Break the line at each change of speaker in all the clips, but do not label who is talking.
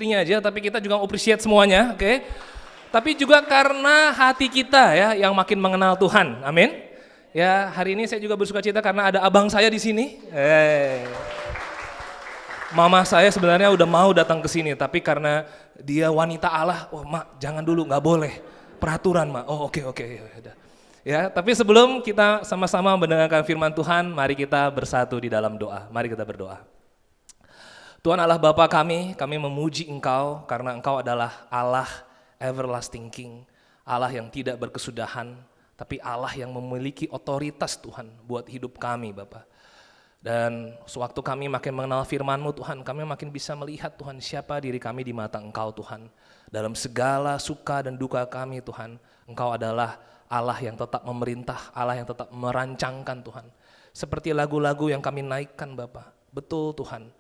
Ini aja, tapi kita juga appreciate semuanya, oke? Tapi juga karena hati kita ya yang makin mengenal Tuhan, amin. Ya, hari ini saya juga bersuka cita karena ada abang saya di sini. Mama saya sebenarnya udah mau datang ke sini, tapi karena dia wanita Allah, oh mak jangan dulu, nggak boleh, peraturan mak. Oh oke, ya udah. Ya, tapi sebelum kita sama-sama mendengarkan firman Tuhan, mari kita bersatu di dalam doa. Mari kita berdoa. Tuhan Allah Bapa kami memuji Engkau karena Engkau adalah Allah everlasting King, Allah yang tidak berkesudahan, tapi Allah yang memiliki otoritas Tuhan buat hidup kami Bapa. Dan sewaktu kami makin mengenal firman-Mu Tuhan, kami makin bisa melihat Tuhan siapa diri kami di mata Engkau Tuhan. Dalam segala suka dan duka kami Tuhan, Engkau adalah Allah yang tetap memerintah, Allah yang tetap merancangkan Tuhan. Seperti lagu-lagu yang kami naikkan Bapa, betul Tuhan.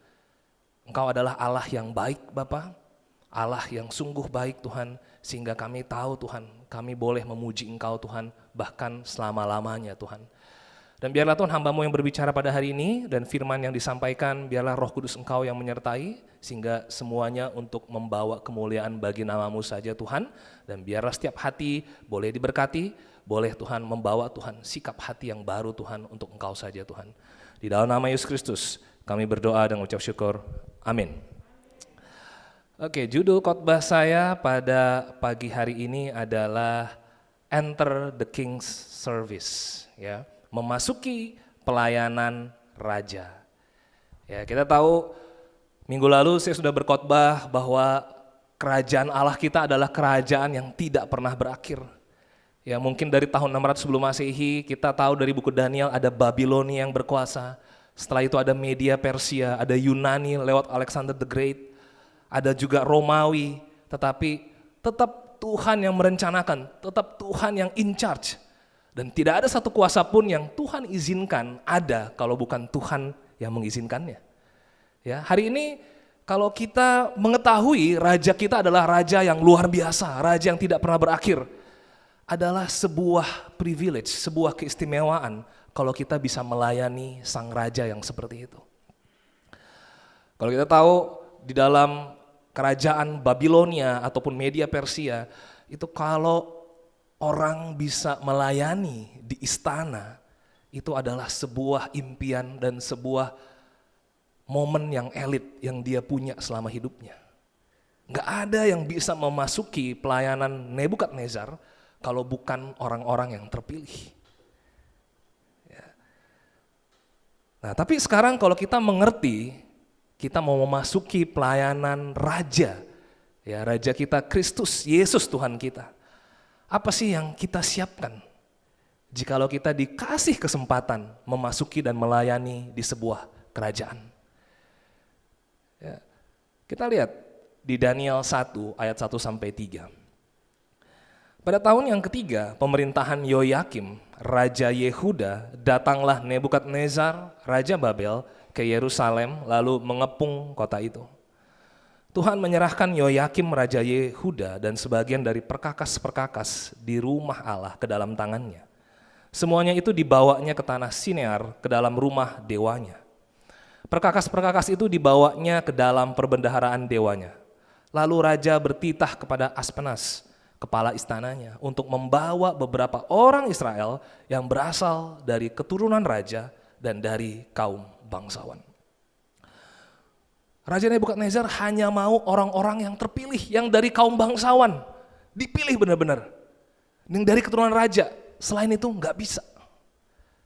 Engkau adalah Allah yang baik Bapa, Allah yang sungguh baik Tuhan, sehingga kami tahu Tuhan, kami boleh memuji Engkau Tuhan, bahkan selama-lamanya Tuhan. Dan biarlah Tuhan hamba-Mu yang berbicara pada hari ini, dan firman yang disampaikan, biarlah Roh Kudus Engkau yang menyertai, sehingga semuanya untuk membawa kemuliaan bagi nama-Mu saja Tuhan, dan biarlah setiap hati boleh diberkati, boleh Tuhan membawa Tuhan sikap hati yang baru Tuhan untuk Engkau saja Tuhan. Di dalam nama Yesus Kristus, kami berdoa dan ucap syukur. Amin. Oke, judul khotbah saya pada pagi hari ini adalah Enter the King's Service, ya, memasuki pelayanan raja. Ya, kita tahu minggu lalu saya sudah berkhotbah bahwa kerajaan Allah kita adalah kerajaan yang tidak pernah berakhir. Ya, mungkin dari tahun 600 sebelum Masehi kita tahu dari buku Daniel ada Babilonia yang berkuasa. Setelah itu ada Media Persia, ada Yunani lewat Alexander the Great, ada juga Romawi, tetapi tetap Tuhan yang merencanakan, tetap Tuhan yang in charge. Dan tidak ada satu kuasa pun yang Tuhan izinkan ada kalau bukan Tuhan yang mengizinkannya. Ya, hari ini kalau kita mengetahui raja kita adalah raja yang luar biasa, raja yang tidak pernah berakhir, adalah sebuah privilege, sebuah keistimewaan kalau kita bisa melayani sang raja yang seperti itu. Kalau kita tahu di dalam kerajaan Babilonia ataupun Media Persia, itu kalau orang bisa melayani di istana, itu adalah sebuah impian dan sebuah momen yang elit yang dia punya selama hidupnya. Nggak ada yang bisa memasuki pelayanan Nebukadnezar kalau bukan orang-orang yang terpilih. Nah, tapi sekarang kalau kita mengerti, kita mau memasuki pelayanan raja, ya raja kita Kristus, Yesus Tuhan kita. Apa sih yang kita siapkan jikalau kita dikasih kesempatan memasuki dan melayani di sebuah kerajaan? Ya, kita lihat di Daniel 1 ayat 1-3. Pada tahun yang ketiga pemerintahan Yoyakim, Raja Yehuda, datanglah Nebukadnezar, Raja Babel, ke Yerusalem lalu mengepung kota itu. Tuhan menyerahkan Yoyakim Raja Yehuda dan sebagian dari perkakas-perkakas di rumah Allah ke dalam tangannya. Semuanya itu dibawanya ke tanah Sinear, ke dalam rumah dewanya. Perkakas-perkakas itu dibawanya ke dalam perbendaharaan dewanya. Lalu Raja bertitah kepada Aspenas, kepala istananya, untuk membawa beberapa orang Israel yang berasal dari keturunan raja dan dari kaum bangsawan. Raja Nebukadnezar hanya mau orang-orang yang terpilih, yang dari kaum bangsawan, dipilih benar-benar, yang dari keturunan raja. Selain itu nggak bisa.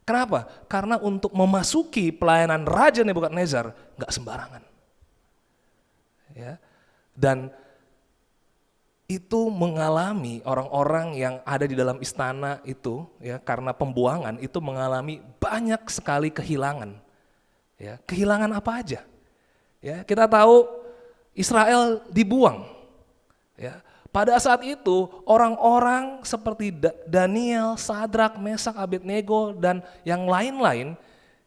Kenapa? Karena untuk memasuki pelayanan Raja Nebukadnezar nggak sembarangan. Ya. Dan itu mengalami orang-orang yang ada di dalam istana itu, ya, karena pembuangan itu mengalami banyak sekali kehilangan. Ya, kehilangan apa aja? Ya, kita tahu Israel dibuang. Ya, pada saat itu orang-orang seperti Daniel, Sadrak, Mesak, Abednego dan yang lain-lain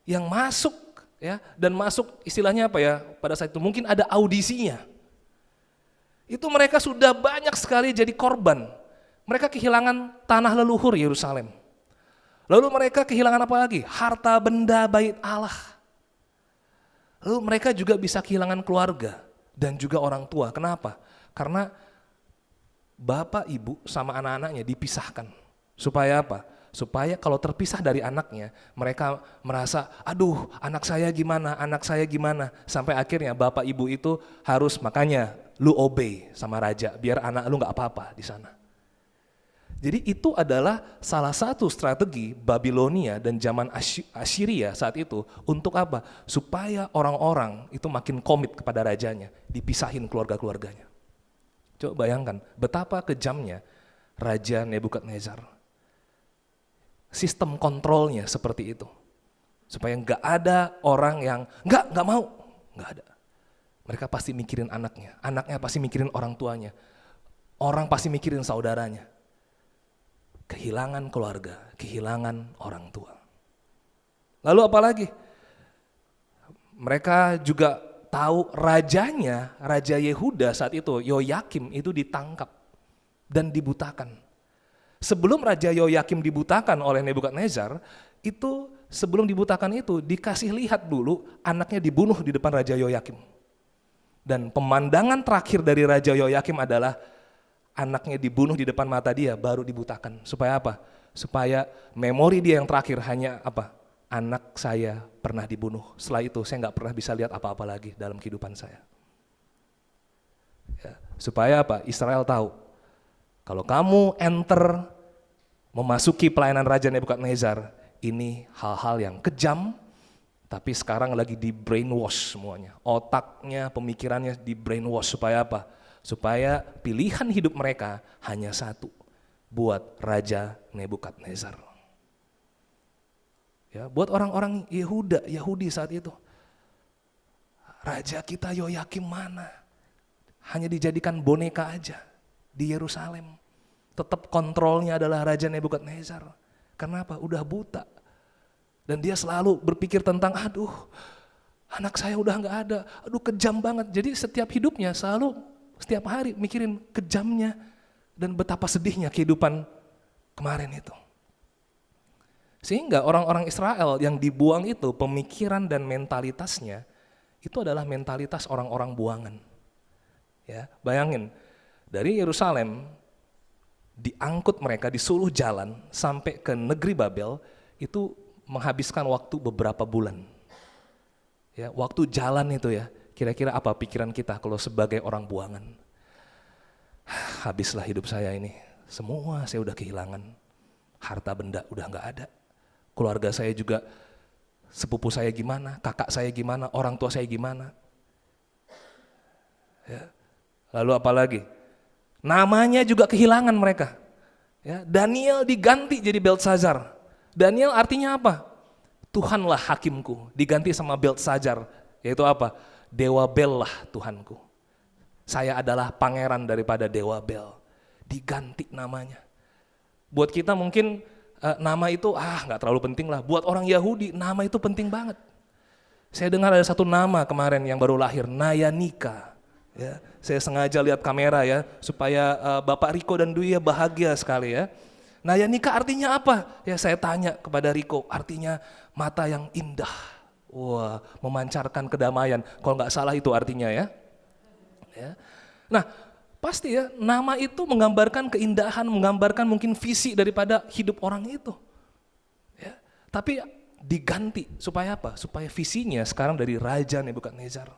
yang masuk, ya, dan masuk istilahnya apa ya? Pada saat itu mungkin ada audisinya. Itu mereka sudah banyak sekali jadi korban. Mereka kehilangan tanah leluhur Yerusalem. Lalu mereka kehilangan apa lagi? Harta benda bait Allah. Lalu mereka juga bisa kehilangan keluarga dan juga orang tua. Kenapa? Karena bapak ibu sama anak-anaknya dipisahkan. Supaya apa? Supaya kalau terpisah dari anaknya, mereka merasa, aduh anak saya gimana, sampai akhirnya bapak ibu itu harus, makanya lu obey sama raja, biar anak lu gak apa-apa di sana. Jadi itu adalah salah satu strategi Babilonia dan zaman Assyria saat itu untuk apa? Supaya orang-orang itu makin komit kepada rajanya, dipisahin keluarga-keluarganya. Coba bayangkan betapa kejamnya Raja Nebukadnezar. Sistem kontrolnya seperti itu. Supaya nggak ada orang yang nggak mau, nggak ada. Mereka pasti mikirin anaknya pasti mikirin orang tuanya, orang pasti mikirin saudaranya. Kehilangan keluarga, kehilangan orang tua. Lalu apa lagi? Mereka juga tahu rajanya, Raja Yehuda saat itu, Yoyakim itu ditangkap dan dibutakan. Sebelum Raja Yoyakim dibutakan oleh Nebukadnezar, itu sebelum dibutakan itu dikasih lihat dulu anaknya dibunuh di depan Raja Yoyakim. Dan pemandangan terakhir dari Raja Yoyakim adalah anaknya dibunuh di depan mata dia, baru dibutakan. Supaya apa? Supaya memori dia yang terakhir hanya apa? Anak saya pernah dibunuh. Setelah itu saya nggak pernah bisa lihat apa-apa lagi dalam kehidupan saya. Ya, supaya apa? Israel tahu, kalau kamu enter memasuki pelayanan Raja Nebukadnezar, ini hal-hal yang kejam, tapi sekarang lagi di brainwash semuanya. Otaknya, pemikirannya di brainwash. Supaya apa? Supaya pilihan hidup mereka hanya satu, buat Raja Nebukadnezar. Ya, buat orang-orang Yahudi saat itu, raja kita Yoyakim mana? Hanya dijadikan boneka aja di Yerusalem. Tetap kontrolnya adalah Raja Nebukadnezar. Kenapa? Udah buta. Dan dia selalu berpikir tentang, aduh anak saya udah gak ada, aduh kejam banget. Jadi setiap hidupnya selalu, setiap hari mikirin kejamnya dan betapa sedihnya kehidupan kemarin itu. Sehingga orang-orang Israel yang dibuang itu, pemikiran dan mentalitasnya itu adalah mentalitas orang-orang buangan. Ya, bayangin, dari Yerusalem diangkut mereka, disuruh jalan sampai ke negeri Babel, itu menghabiskan waktu beberapa bulan. Ya, waktu jalan itu ya, kira-kira apa pikiran kita kalau sebagai orang buangan? Habislah hidup saya ini, semua saya udah kehilangan, harta benda udah gak ada. Keluarga saya juga, sepupu saya gimana, kakak saya gimana, orang tua saya gimana. Ya. Lalu apa lagi? Namanya juga kehilangan mereka. Ya, Daniel diganti jadi Beltesazar. Daniel artinya apa? Tuhanlah hakimku, diganti sama Beltesazar, yaitu apa? Dewa Bel lah Tuhanku. Saya adalah pangeran daripada Dewa Bel. Diganti namanya. Buat kita mungkin nama itu nggak terlalu penting lah. Buat orang Yahudi nama itu penting banget. Saya dengar ada satu nama kemarin yang baru lahir, Nayanika. Ya, saya sengaja lihat kamera ya supaya Bapak Riko dan Dwi bahagia sekali ya. Nayanika artinya apa? Ya saya tanya kepada Riko, artinya mata yang indah. Wah, memancarkan kedamaian. Kalau nggak salah itu artinya ya. Ya. Nah, pasti ya, nama itu menggambarkan keindahan, menggambarkan mungkin visi daripada hidup orang itu. Ya, tapi diganti supaya apa? Supaya visinya sekarang dari Raja Nebukadnezar.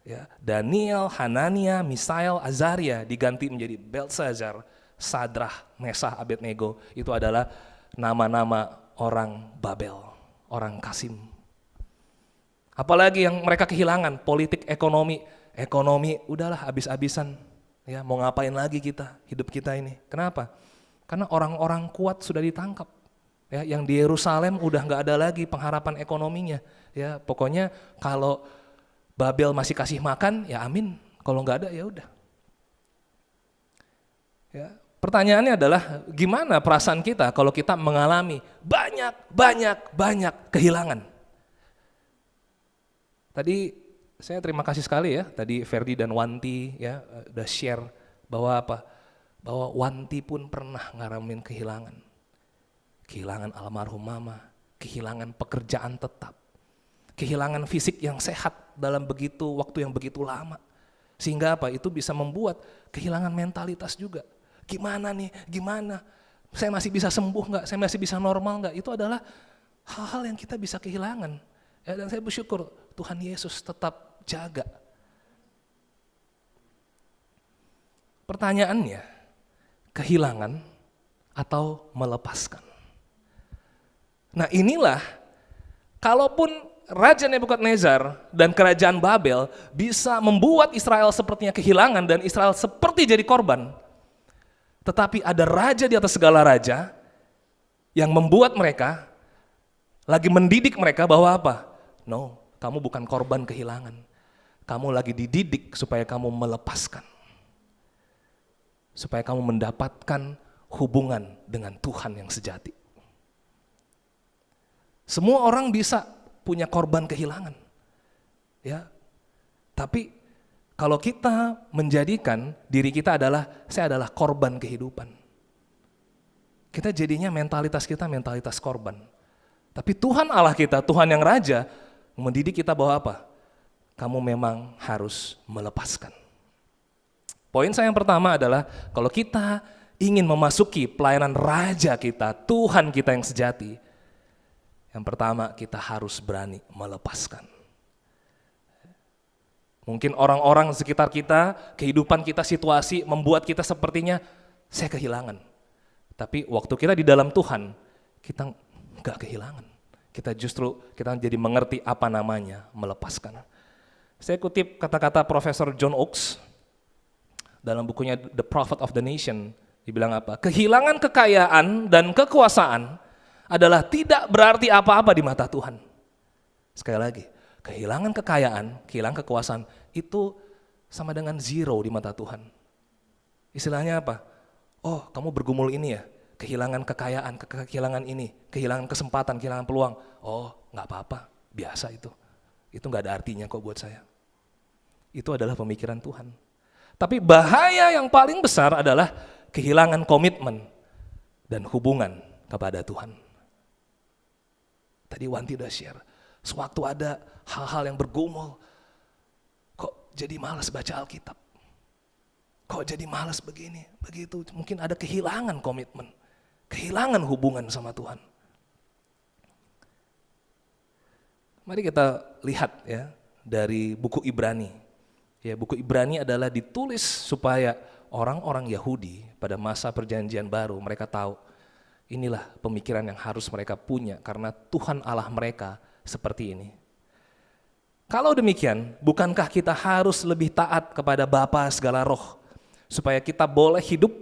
Ya, Daniel, Hanania, Misael, Azaria diganti menjadi Beltesazar, Sadrah, Mesah, Abednego. Itu adalah nama-nama orang Babel, orang Kasim. Apalagi yang mereka kehilangan, politik, ekonomi. Ekonomi udahlah habis-habisan, ya mau ngapain lagi kita, hidup kita ini. Kenapa? Karena orang-orang kuat sudah ditangkap. Ya, yang di Yerusalem udah nggak ada lagi pengharapan ekonominya. Ya, pokoknya kalau Babel masih kasih makan, ya amin. Kalau nggak ada, ya udah. Ya, pertanyaannya adalah gimana perasaan kita kalau kita mengalami banyak kehilangan. Tadi saya terima kasih sekali ya, tadi Ferdi dan Wanti ya udah share bahwa apa? Bahwa Wanti pun pernah ngalamin kehilangan. Kehilangan almarhum mama, kehilangan pekerjaan tetap. kehilangan fisik yang sehat dalam waktu yang begitu lama. Sehingga apa? Itu bisa membuat kehilangan mentalitas juga. Gimana nih? Gimana? Saya masih bisa sembuh nggak? Saya masih bisa normal nggak? Itu adalah hal-hal yang kita bisa kehilangan. Ya, dan saya bersyukur Tuhan Yesus tetap jaga. Pertanyaannya, kehilangan atau melepaskan? Nah inilah, kalaupun Raja Nebukadnezar dan kerajaan Babel bisa membuat Israel sepertinya kehilangan dan Israel seperti jadi korban, tetapi ada raja di atas segala raja yang membuat mereka, lagi mendidik mereka bahwa apa? No, kamu bukan korban kehilangan. Kamu lagi dididik supaya kamu melepaskan. Supaya kamu mendapatkan hubungan dengan Tuhan yang sejati. Semua orang bisa punya korban kehilangan. Ya. Tapi kalau kita menjadikan diri kita saya adalah korban kehidupan. Kita jadinya mentalitas kita mentalitas korban. Tapi Tuhan Allah kita, Tuhan yang raja, mendidik kita bahwa apa? Kamu memang harus melepaskan. Poin saya yang pertama adalah kalau kita ingin memasuki pelayanan raja kita, Tuhan kita yang sejati, yang pertama kita harus berani melepaskan. Mungkin orang-orang sekitar kita, kehidupan kita, situasi membuat kita sepertinya saya kehilangan. Tapi waktu kita di dalam Tuhan, kita enggak kehilangan. Kita jadi mengerti apa namanya melepaskan. Saya kutip kata-kata Profesor John Oakes dalam bukunya The Prophet of the Nation. Dibilang apa? Kehilangan kekayaan dan kekuasaan adalah tidak berarti apa-apa di mata Tuhan. Sekali lagi, kehilangan kekayaan, kehilangan kekuasaan itu sama dengan zero di mata Tuhan. Istilahnya apa? Oh, kamu bergumul ini ya, kehilangan kekayaan, kehilangan ini, kehilangan kesempatan, kehilangan peluang. Oh, nggak apa-apa, biasa itu. Itu nggak ada artinya kok buat saya. Itu adalah pemikiran Tuhan. Tapi bahaya yang paling besar adalah kehilangan komitmen dan hubungan kepada Tuhan. Tadi Wanti udah share, sewaktu ada hal-hal yang bergumul, kok jadi malas baca Alkitab? Kok jadi malas begini, begitu? Mungkin ada kehilangan komitmen, kehilangan hubungan sama Tuhan. Mari kita lihat ya dari buku Ibrani. Ya, buku Ibrani adalah ditulis supaya orang-orang Yahudi pada masa perjanjian baru mereka tahu inilah pemikiran yang harus mereka punya karena Tuhan Allah mereka seperti ini. Kalau demikian, bukankah kita harus lebih taat kepada Bapa segala roh supaya kita boleh hidup?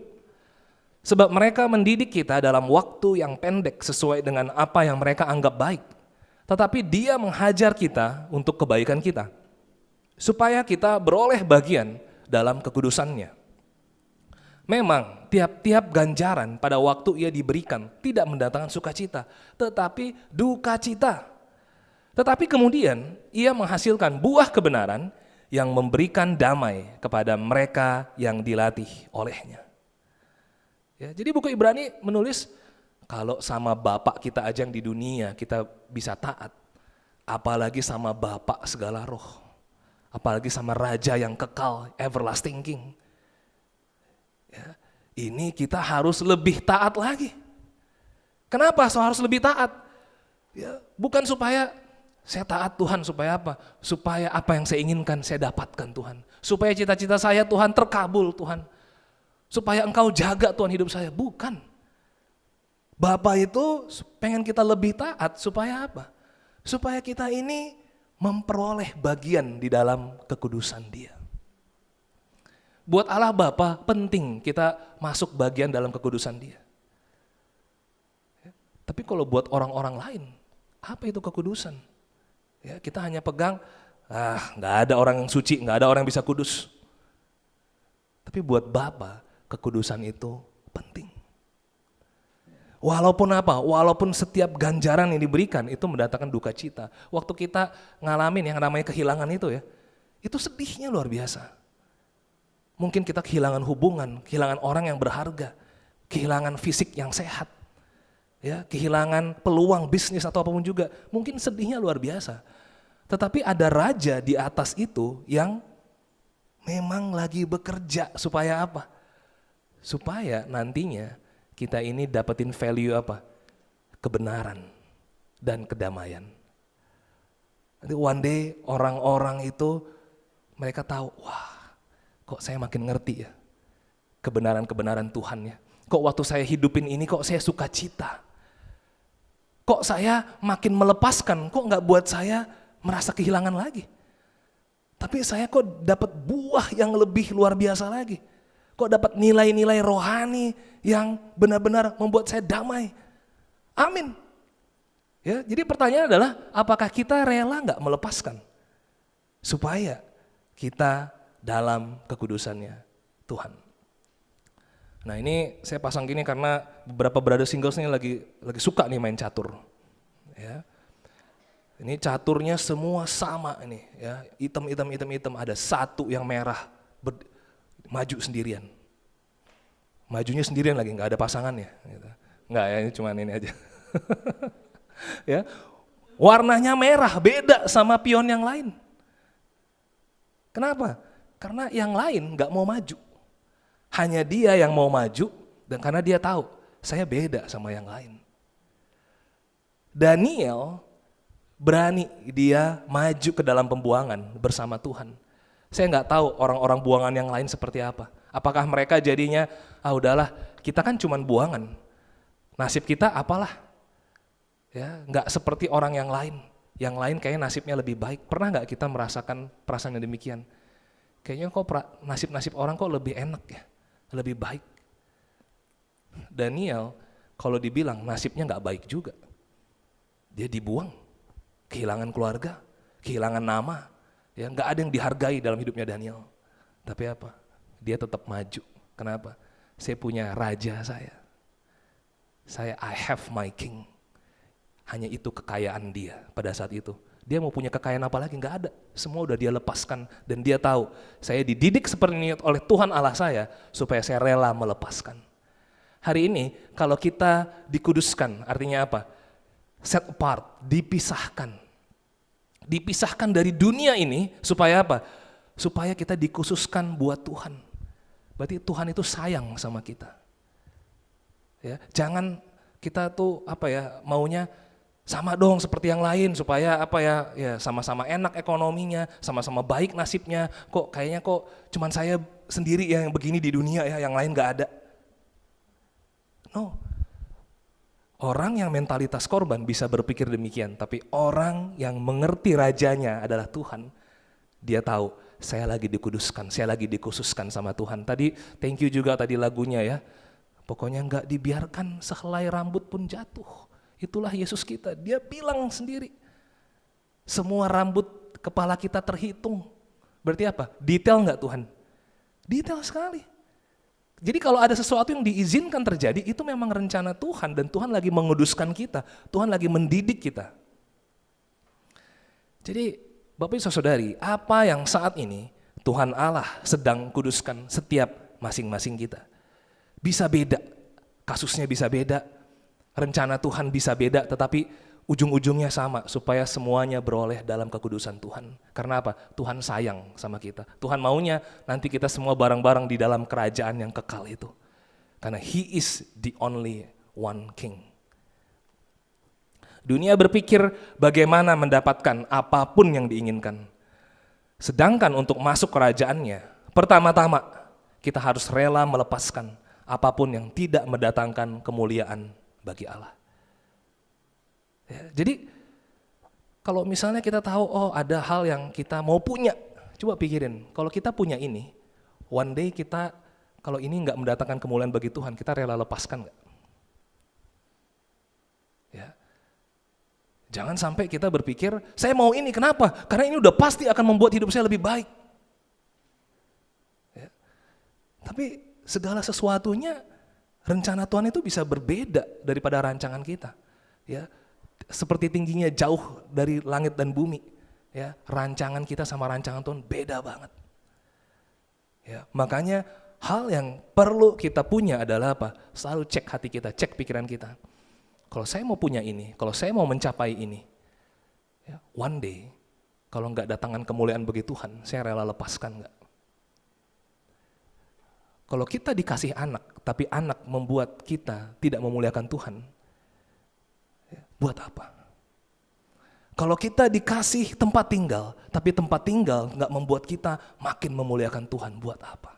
Sebab mereka mendidik kita dalam waktu yang pendek sesuai dengan apa yang mereka anggap baik. Tetapi Dia menghajar kita untuk kebaikan kita, supaya kita beroleh bagian dalam kekudusan-Nya. Memang tiap-tiap ganjaran pada waktu ia diberikan tidak mendatangkan sukacita, tetapi duka cita. Tetapi kemudian ia menghasilkan buah kebenaran yang memberikan damai kepada mereka yang dilatih olehnya. Ya, jadi buku Ibrani menulis, kalau sama Bapak kita aja yang di dunia kita bisa taat, apalagi sama Bapak segala roh. Apalagi sama Raja yang kekal, everlasting King. Ya, ini kita harus lebih taat lagi. Kenapa harus lebih taat? Ya, bukan supaya saya taat Tuhan, supaya apa? Supaya apa yang saya inginkan saya dapatkan Tuhan. Supaya cita-cita saya Tuhan terkabul Tuhan. Supaya Engkau jaga Tuhan hidup saya. Bukan. Bapak itu pengen kita lebih taat supaya apa? Supaya kita ini memperoleh bagian di dalam kekudusan Dia. Buat Allah Bapa penting kita masuk bagian dalam kekudusan Dia. Ya, tapi kalau buat orang-orang lain, apa itu kekudusan? Ya, kita hanya pegang, nggak ada orang yang suci, nggak ada orang yang bisa kudus. Tapi buat Bapa, kekudusan itu penting. Walaupun apa? Walaupun setiap ganjaran yang diberikan itu mendatangkan duka cita. Waktu kita ngalamin yang namanya kehilangan itu ya, itu sedihnya luar biasa. Mungkin kita kehilangan hubungan, kehilangan orang yang berharga, kehilangan fisik yang sehat, ya, kehilangan peluang bisnis atau apapun juga. Mungkin sedihnya luar biasa. Tetapi ada raja di atas itu yang memang lagi bekerja supaya apa? Supaya nantinya kita ini dapetin value apa? Kebenaran dan kedamaian. Nanti one day orang-orang itu mereka tahu, wah kok saya makin ngerti ya kebenaran-kebenaran Tuhan ya. Kok waktu saya hidupin ini kok saya suka cita. Kok saya makin melepaskan, kok nggak buat saya merasa kehilangan lagi. Tapi saya kok dapat buah yang lebih luar biasa lagi. Kok dapat nilai-nilai rohani yang benar-benar membuat saya damai. Amin. Ya, jadi pertanyaan adalah apakah kita rela nggak melepaskan supaya kita dalam kekudusannya Tuhan. Nah ini saya pasang gini karena beberapa brother singles ini lagi suka nih main catur. Ya. Ini caturnya semua sama ini ya, hitam, ada satu yang merah maju sendirian. Majunya sendirian lagi, nggak ada pasangannya. Gitu. Nggak ya, ini cuma ini aja. Ya, warnanya merah, beda sama pion yang lain. Kenapa? Karena yang lain nggak mau maju. Hanya dia yang mau maju, dan karena dia tahu, saya beda sama yang lain. Daniel berani dia maju ke dalam pembuangan bersama Tuhan. Saya nggak tahu orang-orang buangan yang lain seperti apa. Apakah mereka jadinya, udahlah kita kan cuman buangan, nasib kita apalah. Ya, nggak seperti orang yang lain. Yang lain kayaknya nasibnya lebih baik. Pernah nggak kita merasakan perasaan yang demikian? Kayaknya kok nasib-nasib orang kok lebih enak ya, lebih baik. Daniel kalau dibilang nasibnya nggak baik juga. Dia dibuang. Kehilangan keluarga, kehilangan nama, ya nggak ada yang dihargai dalam hidupnya Daniel. Tapi apa? Dia tetap maju. Kenapa? Saya punya raja saya. I have my king. Hanya itu kekayaan dia pada saat itu. Dia mau punya kekayaan apa lagi? Nggak ada. Semua udah dia lepaskan dan dia tahu saya dididik seperti ini oleh Tuhan Allah saya supaya saya rela melepaskan. Hari ini kalau kita dikuduskan, artinya apa? Set apart, dipisahkan. Dipisahkan dari dunia ini supaya apa? Supaya kita dikhususkan buat Tuhan. Berarti Tuhan itu sayang sama kita. Ya, jangan kita tuh maunya sama dong seperti yang lain supaya ya sama-sama enak ekonominya, sama-sama baik nasibnya. Kok kayaknya cuman saya sendiri yang begini di dunia ya, yang lain nggak ada. No. Orang yang mentalitas korban bisa berpikir demikian, tapi orang yang mengerti rajanya adalah Tuhan, dia tahu saya lagi dikuduskan, saya lagi dikhususkan sama Tuhan. Tadi thank you juga tadi lagunya ya, pokoknya nggak dibiarkan sehelai rambut pun jatuh. Itulah Yesus kita, dia bilang sendiri, semua rambut kepala kita terhitung. Berarti apa? Detail nggak Tuhan? Detail sekali. Jadi kalau ada sesuatu yang diizinkan terjadi, itu memang rencana Tuhan dan Tuhan lagi menguduskan kita, Tuhan lagi mendidik kita. Jadi Bapak Ibu Saudari, apa yang saat ini Tuhan Allah sedang kuduskan setiap masing-masing kita. Bisa beda, kasusnya bisa beda, rencana Tuhan bisa beda, tetapi ujung-ujungnya sama, supaya semuanya beroleh dalam kekudusan Tuhan. Karena apa? Tuhan sayang sama kita. Tuhan maunya nanti kita semua bareng-bareng di dalam kerajaan yang kekal itu. Karena He is the only one King. Dunia berpikir bagaimana mendapatkan apapun yang diinginkan. Sedangkan untuk masuk kerajaannya, pertama-tama kita harus rela melepaskan apapun yang tidak mendatangkan kemuliaan bagi Allah. Ya, jadi kalau misalnya kita tahu ada hal yang kita mau punya, coba pikirin, kalau kita punya ini, one day kita kalau ini nggak mendatangkan kemuliaan bagi Tuhan, kita rela lepaskan nggak? Ya, jangan sampai kita berpikir saya mau ini, kenapa? Karena ini udah pasti akan membuat hidup saya lebih baik. Ya. Tapi segala sesuatunya rencana Tuhan itu bisa berbeda daripada rancangan kita. Ya. Seperti tingginya jauh dari langit dan bumi, ya rancangan kita sama rancangan Tuhan beda banget. Ya, makanya hal yang perlu kita punya adalah apa? Selalu cek hati kita, cek pikiran kita. Kalau saya mau punya ini, kalau saya mau mencapai ini, ya, one day kalau nggak datangan kemuliaan bagi Tuhan, saya rela lepaskan nggak? Kalau kita dikasih anak, tapi anak membuat kita tidak memuliakan Tuhan, buat apa? Kalau kita dikasih tempat tinggal, tapi tempat tinggal nggak membuat kita makin memuliakan Tuhan, buat apa?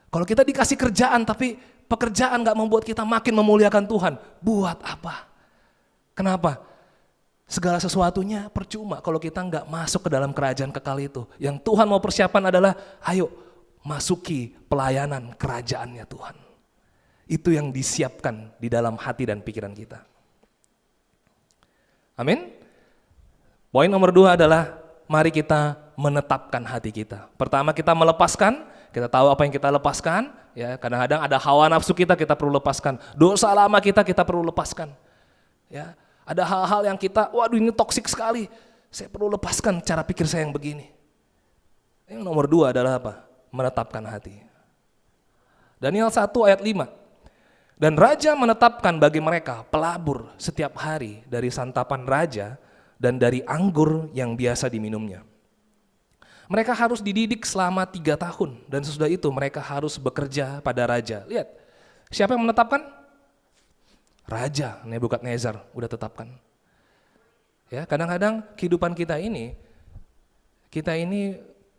Kalau kita dikasih kerjaan, tapi pekerjaan nggak membuat kita makin memuliakan Tuhan, buat apa? Kenapa? Segala sesuatunya percuma kalau kita nggak masuk ke dalam kerajaan kekal itu. Yang Tuhan mau persiapan adalah, ayo masuki pelayanan kerajaannya Tuhan. Itu yang disiapkan di dalam hati dan pikiran kita. Amin. Poin nomor 2 adalah, mari kita menetapkan hati kita. Pertama, kita melepaskan, kita tahu apa yang kita lepaskan. Ya, kadang-kadang ada hawa nafsu kita perlu lepaskan. Dosa lama kita perlu lepaskan. Ya, ada hal-hal yang kita, waduh ini toksik sekali, saya perlu lepaskan cara pikir saya yang begini. Yang nomor 2 adalah apa? Menetapkan hati. Daniel 1 ayat 5. Dan raja menetapkan bagi mereka pelabur setiap hari dari santapan raja dan dari anggur yang biasa diminumnya. Mereka harus dididik selama 3 tahun dan sesudah itu mereka harus bekerja pada raja. Lihat, siapa yang menetapkan? Raja Nebukadnezar udah tetapkan. Ya, kadang-kadang kehidupan kita ini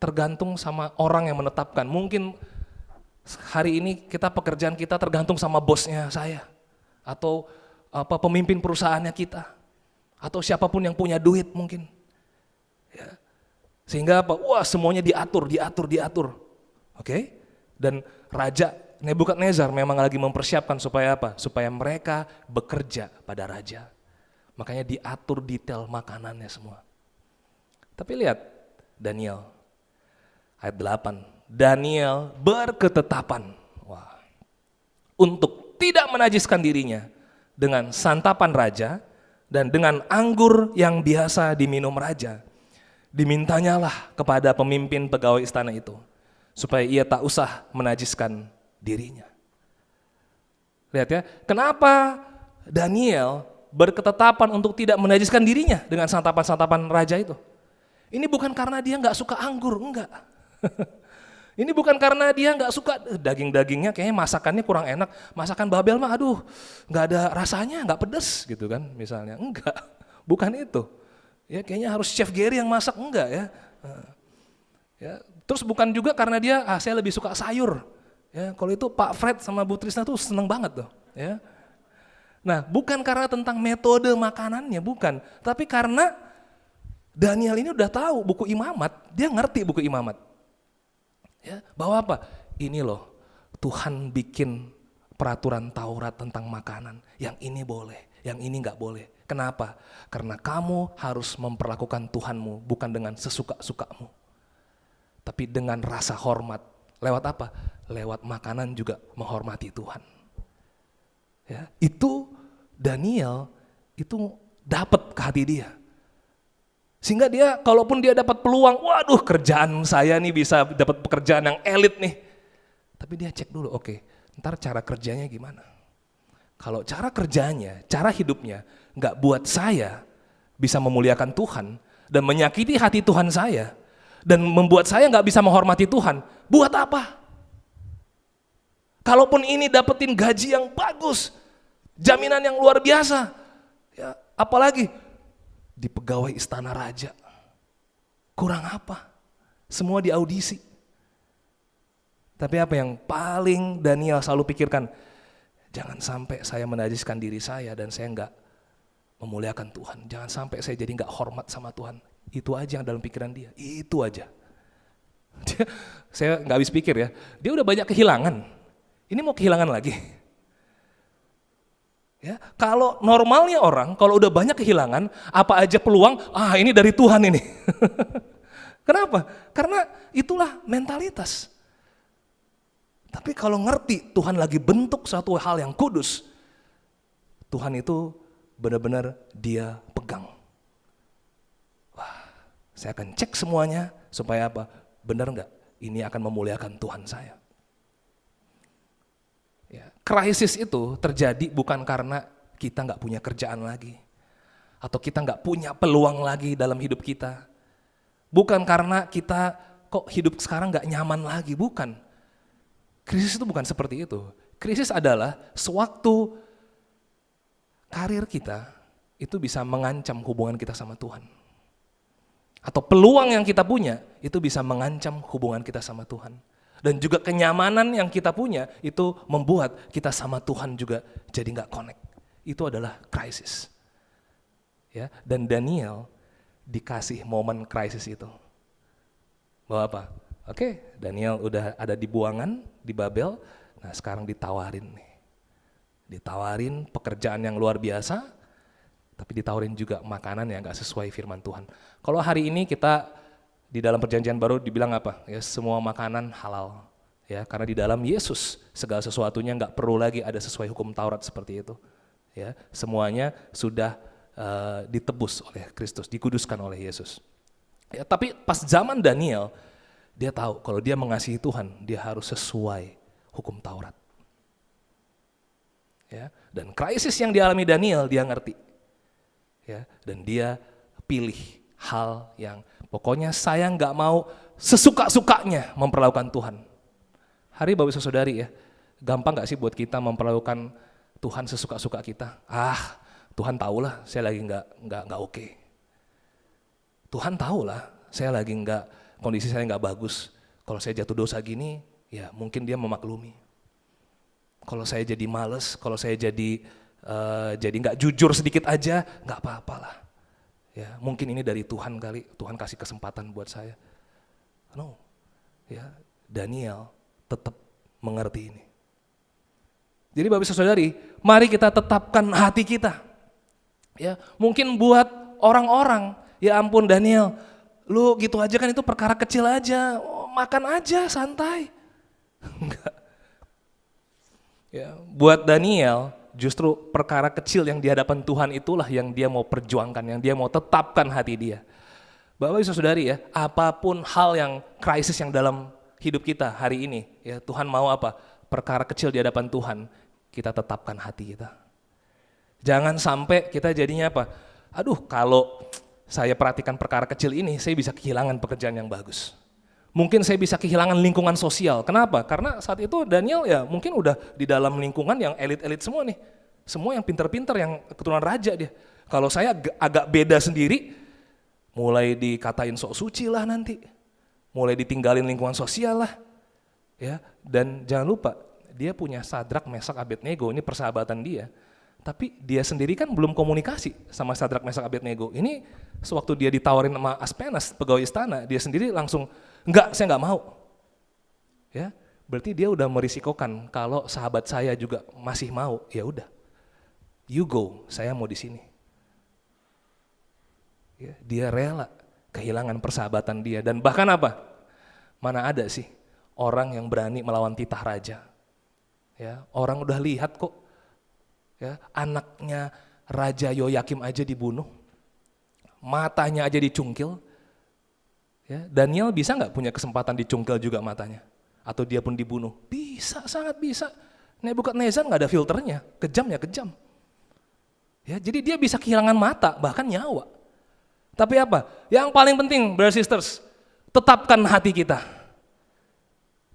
tergantung sama orang yang menetapkan. Mungkin hari ini pekerjaan kita tergantung sama bosnya saya, atau pemimpin perusahaannya kita, atau siapapun yang punya duit mungkin. Ya. Sehingga wah semuanya diatur. Oke? Dan Raja Nebukadnezar memang lagi mempersiapkan supaya apa? Supaya mereka bekerja pada raja. Makanya diatur detail makanannya semua. Tapi lihat Daniel ayat 8. Daniel berketetapan untuk tidak menajiskan dirinya dengan santapan raja dan dengan anggur yang biasa diminum raja. Dimintanyalah kepada pemimpin pegawai istana itu supaya ia tak usah menajiskan dirinya. Lihat ya, kenapa Daniel berketetapan untuk tidak menajiskan dirinya dengan santapan-santapan raja itu? Ini bukan karena dia nggak suka anggur, enggak. Ini bukan karena dia nggak suka daging-dagingnya, kayaknya masakannya kurang enak. Masakan Babel mah, aduh, nggak ada rasanya, nggak pedes gitu kan, misalnya. Enggak, bukan itu. Ya kayaknya harus Chef Gary yang masak, enggak ya. Ya, terus bukan juga karena dia, saya lebih suka sayur. Ya, kalau itu Pak Fred sama Bu Trisna tuh seneng banget tuh. Ya. Nah, bukan karena tentang metode makanannya, bukan. Tapi karena Daniel ini udah tahu buku Imamat, dia ngerti buku Imamat. Ya, bahwa apa? Ini loh, Tuhan bikin peraturan Taurat tentang makanan. Yang ini boleh, yang ini nggak boleh. Kenapa? Karena kamu harus memperlakukan Tuhanmu bukan dengan sesuka-sukamu, tapi dengan rasa hormat. Lewat apa? Lewat makanan juga menghormati Tuhan. Ya, itu Daniel itu dapat ke hati dia. Sehingga dia, kalaupun dia dapat peluang, waduh kerjaan saya nih bisa dapat pekerjaan yang elit nih. Tapi dia cek dulu, oke, ntar cara kerjanya gimana? Kalau cara kerjanya, cara hidupnya nggak buat saya bisa memuliakan Tuhan dan menyakiti hati Tuhan saya dan membuat saya nggak bisa menghormati Tuhan, buat apa? Kalaupun ini dapetin gaji yang bagus, jaminan yang luar biasa, ya apalagi di pegawai istana raja, kurang apa? Semua di audisi. Tapi apa yang paling Daniel selalu pikirkan? Jangan sampai saya menajiskan diri saya dan saya enggak memuliakan Tuhan. Jangan sampai saya jadi enggak hormat sama Tuhan. Itu aja yang dalam pikiran dia, itu aja. Saya enggak habis pikir ya, dia udah banyak kehilangan. Ini mau kehilangan lagi. Ya, kalau normalnya orang, kalau udah banyak kehilangan, apa aja peluang, ini dari Tuhan ini. Kenapa? Karena itulah mentalitas. Tapi kalau ngerti Tuhan lagi bentuk suatu hal yang kudus, Tuhan itu benar-benar dia pegang. Wah, saya akan cek semuanya supaya apa? Benar enggak? Ini akan memuliakan Tuhan saya. Ya, krisis itu terjadi bukan karena kita nggak punya kerjaan lagi, atau kita nggak punya peluang lagi dalam hidup kita. Bukan karena kita kok hidup sekarang gak nyaman lagi, bukan. Krisis itu bukan seperti itu. Krisis adalah sewaktu karir kita itu bisa mengancam hubungan kita sama Tuhan. Atau peluang yang kita punya itu bisa mengancam hubungan kita sama Tuhan. Dan juga kenyamanan yang kita punya itu membuat kita sama Tuhan juga jadi gak connect. Itu adalah krisis. Ya, dan Daniel dikasih momen krisis itu. Bahwa apa? Oke, Daniel udah ada di buangan, di Babel, nah sekarang ditawarin nih. Ditawarin pekerjaan yang luar biasa, tapi ditawarin juga makanan yang gak sesuai firman Tuhan. Kalau hari ini kita di dalam perjanjian baru dibilang apa? Ya, semua makanan halal. Ya, karena di dalam Yesus segala sesuatunya gak perlu lagi ada sesuai hukum Taurat seperti itu. Ya, semuanya sudah ditebus oleh Kristus, dikuduskan oleh Yesus. Ya, tapi pas zaman Daniel, dia tahu kalau dia mengasihi Tuhan, dia harus sesuai hukum Taurat. Ya, dan krisis yang dialami Daniel dia ngerti. Ya, dan dia pilih hal yang pokoknya saya nggak mau sesuka-sukanya memperlakukan Tuhan. Hari Bapak Ibu Saudari ya, gampang nggak sih buat kita memperlakukan Tuhan sesuka-suka kita? Tuhan tahulah saya lagi nggak oke. Tuhan tahulah saya lagi kondisi saya nggak bagus. Kalau saya jatuh dosa gini, ya mungkin dia memaklumi. Kalau saya jadi males, kalau saya jadi nggak jujur sedikit aja, nggak apa-apalah. Ya mungkin ini dari Tuhan kali, Tuhan kasih kesempatan buat saya. No, ya Daniel tetap mengerti ini. Jadi Bapak Ibu Saudari, mari kita tetapkan hati kita. Ya, mungkin buat orang-orang, ya ampun Daniel, lu gitu aja kan itu perkara kecil aja, makan aja santai. Enggak. Ya, buat Daniel justru perkara kecil yang di hadapan Tuhan itulah yang dia mau perjuangkan, yang dia mau tetapkan hati dia. Bapak Ibu Saudari ya, apapun hal yang krisis yang dalam hidup kita hari ini, ya Tuhan mau apa? Perkara kecil di hadapan Tuhan, kita tetapkan hati kita. Jangan sampai kita jadinya apa? Aduh, kalau saya perhatikan perkara kecil ini, saya bisa kehilangan pekerjaan yang bagus. Mungkin saya bisa kehilangan lingkungan sosial. Kenapa? Karena saat itu Daniel ya mungkin udah di dalam lingkungan yang elit-elit semua nih. Semua yang pinter-pinter, yang keturunan raja dia. Kalau saya agak beda sendiri, mulai dikatain sok suci lah nanti. Mulai ditinggalin lingkungan sosial lah. Ya, dan jangan lupa, dia punya Sadrak, Mesak, Abednego, ini persahabatan dia. Tapi dia sendiri kan belum komunikasi sama Sadrak, Mesak, Abednego. Ini sewaktu dia ditawarin sama Aspenas, pegawai istana, dia sendiri langsung, enggak, saya enggak mau. Ya, berarti dia udah merisikokan kalau sahabat saya juga masih mau, ya udah, you go, saya mau di sini. Ya, dia rela kehilangan persahabatan dia, dan bahkan apa? Mana ada sih orang yang berani melawan titah raja? Ya, orang udah lihat kok. Ya, anaknya Raja Yoyakim aja dibunuh, matanya aja dicungkil. Ya, Daniel bisa nggak punya kesempatan dicungkil juga matanya? Atau dia pun dibunuh? Bisa, sangat bisa. Nebukadnezar nggak ada filternya, kejam ya kejam. Ya, jadi dia bisa kehilangan mata, bahkan nyawa. Tapi apa? Yang paling penting, brothers sisters, tetapkan hati kita.